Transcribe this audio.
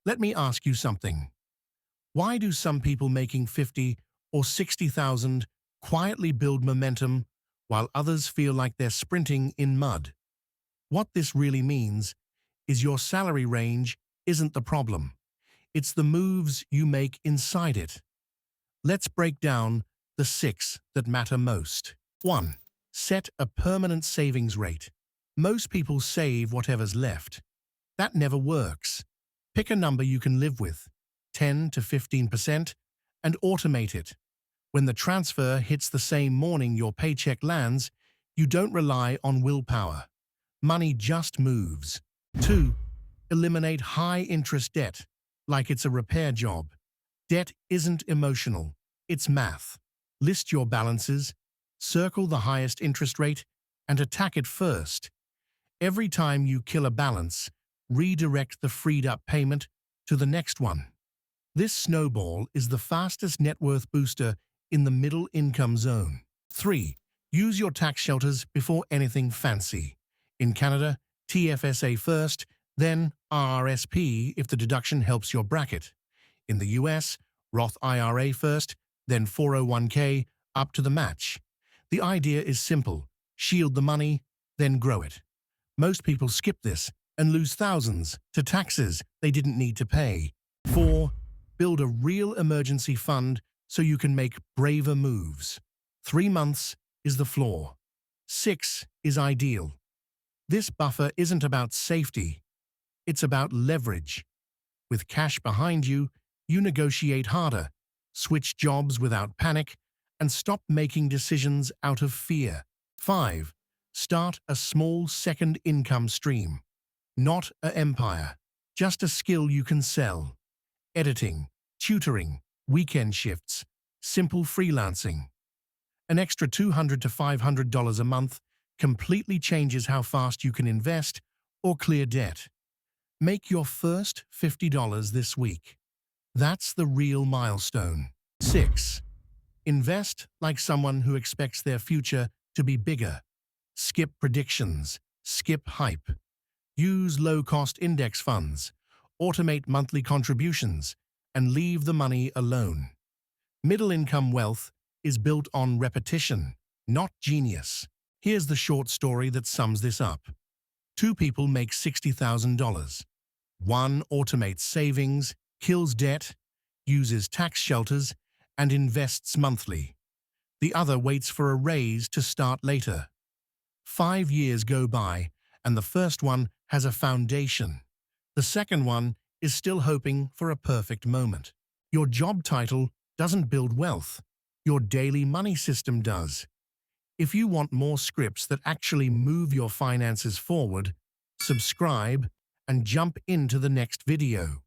Let me ask you something. Why do some people making 50 or 60,000 quietly build momentum while others feel like they're sprinting in mud? What this really means is your salary range isn't the problem. It's the moves you make inside it. Let's break down the 6 that matter most. 1. Set a permanent savings rate. Most people save whatever's left. That never works. Pick a number you can live with, 10 to 15%, and automate it. When the transfer hits the same morning your paycheck lands, you don't rely on willpower. Money just moves. 2. Eliminate high-interest debt, like it's a repair job. Debt isn't emotional, it's math. List your balances, circle the highest interest rate, and attack it first. Every time you kill a balance, redirect the freed-up payment to the next one. This snowball is the fastest net worth booster in the middle income zone. 3. Use your tax shelters before anything fancy. In Canada, TFSA first, then RRSP if the deduction helps your bracket. In the US, Roth IRA first, then 401k up to the match. The idea is simple. Shield the money, then grow it. Most people skip this and lose thousands to taxes they didn't need to pay. 4. Build a real emergency fund so you can make braver moves. 3 months is the floor. 6 is ideal. This buffer isn't about safety. It's about leverage. With cash behind you, you negotiate harder, switch jobs without panic, and stop making decisions out of fear. 5. Start a small second income stream. Not an empire, just a skill you can sell. Editing, tutoring, weekend shifts, simple freelancing. An extra $200 to $500 a month completely changes how fast you can invest or clear debt. Make your first $50 this week. That's the real milestone. 6. Invest like someone who expects their future to be bigger. Skip predictions. Skip hype. Use low-cost index funds. Automate monthly contributions and leave the money alone. Middle-income wealth is built on repetition, not genius. Here's the short story that sums this up. 2 people make $60,000. One automates savings, kills debt, uses tax shelters, and invests monthly. The other waits for a raise to start later. 5 years go by, and the first one has a foundation. The second one is still hoping for a perfect moment. Your job title doesn't build wealth. Your daily money system does. If you want more scripts that actually move your finances forward, subscribe and jump into the next video.